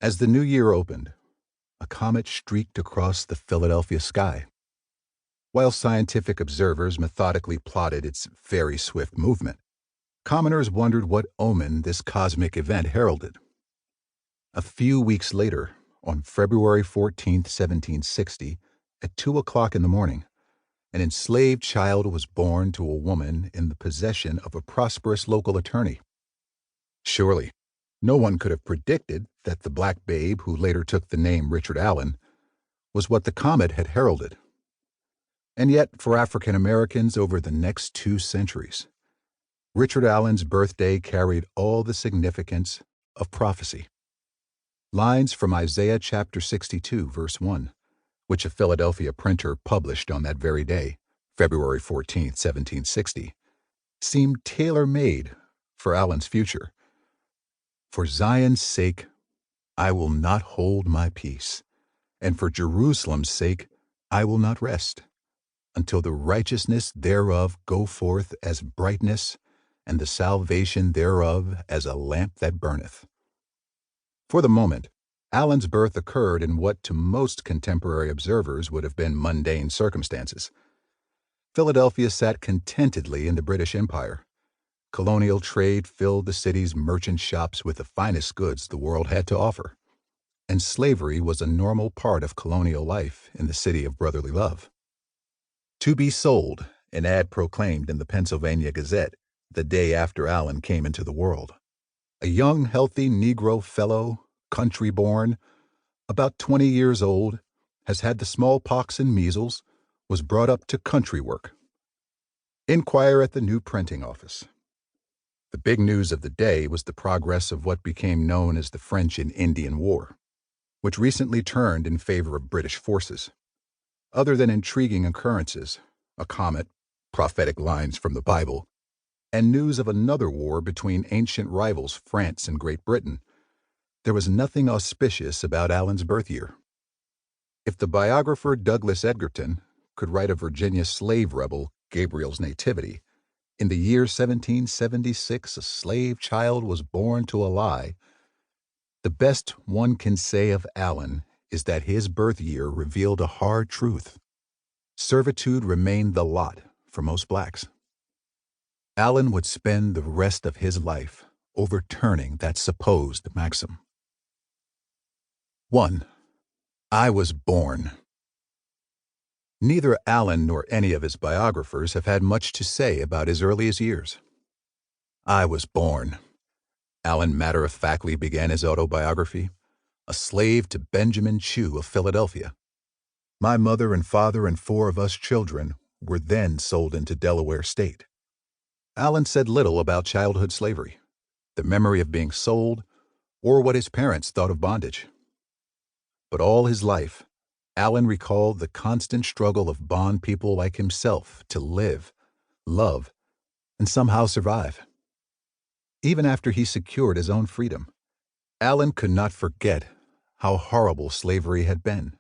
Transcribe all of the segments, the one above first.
As the new year opened, a comet streaked across the Philadelphia sky. While scientific observers methodically plotted its very swift movement, commoners wondered what omen this cosmic event heralded. A few weeks later, on February 14th, 1760, at 2 o'clock in the morning, an enslaved child was born to a woman in the possession of a prosperous local attorney. Surely, no one could have predicted that the black babe, who later took the name Richard Allen, was what the comet had heralded. And yet, for African Americans over the next 2 centuries, Richard Allen's birthday carried all the significance of prophecy. Lines from Isaiah chapter 62, verse 1, which a Philadelphia printer published on that very day, February 14th, 1760, seemed tailor-made for Allen's future. For Zion's sake, I will not hold my peace, and for Jerusalem's sake, I will not rest, until the righteousness thereof go forth as brightness, and the salvation thereof as a lamp that burneth. For the moment, Allen's birth occurred in what to most contemporary observers would have been mundane circumstances. Philadelphia sat contentedly in the British Empire. Colonial trade filled the city's merchant shops with the finest goods the world had to offer, and slavery was a normal part of colonial life in the city of brotherly love. To be sold, an ad proclaimed in the Pennsylvania Gazette the day after Allen came into the world. A young, healthy Negro fellow, country-born, about 20 years old, has had the smallpox and measles, was brought up to country work. Inquire at the new printing office. The big news of the day was the progress of what became known as the French and Indian War, which recently turned in favor of British forces. Other than intriguing occurrences, a comet, prophetic lines from the Bible, and news of another war between ancient rivals France and Great Britain, there was nothing auspicious about Allen's birth year. If the biographer Douglas Edgerton could write of Virginia slave rebel Gabriel's nativity, in the year 1776 a slave child was born to a lie, the best one can say of Allen is that his birth year revealed a hard truth. Servitude remained the lot for most blacks. Allen would spend the rest of his life overturning that supposed maxim. 1. I was born. Neither Allen nor any of his biographers have had much to say about his earliest years. I was born. Allen matter-of-factly began his autobiography, a slave to Benjamin Chew of Philadelphia. My mother and father and 4 of us children were then sold into Delaware State. Allen said little about childhood slavery, the memory of being sold, or what his parents thought of bondage. But all his life, Allen recalled the constant struggle of bond people like himself to live, love, and somehow survive. Even after he secured his own freedom, Allen could not forget how horrible slavery had been.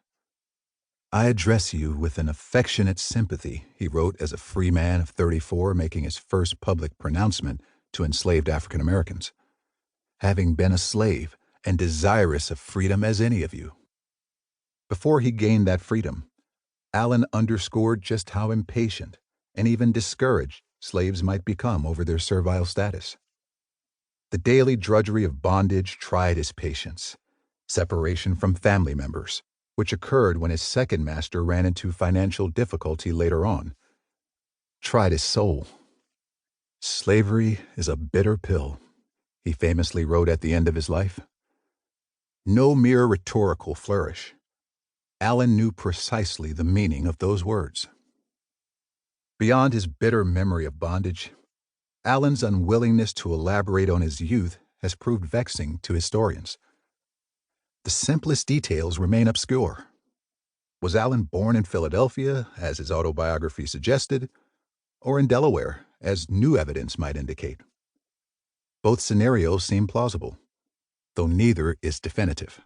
I address you with an affectionate sympathy, he wrote as a free man of 34 making his first public pronouncement to enslaved African Americans, having been a slave and desirous of freedom as any of you. Before he gained that freedom, Allen underscored just how impatient and even discouraged slaves might become over their servile status. The daily drudgery of bondage tried his patience, separation from family members, which occurred when his second master ran into financial difficulty later on, tried his soul. Slavery is a bitter pill, he famously wrote at the end of his life. No mere rhetorical flourish. Allen knew precisely the meaning of those words. Beyond his bitter memory of bondage, Allen's unwillingness to elaborate on his youth has proved vexing to historians. The simplest details remain obscure. Was Allen born in Philadelphia, as his autobiography suggested, or in Delaware, as new evidence might indicate? Both scenarios seem plausible, though neither is definitive.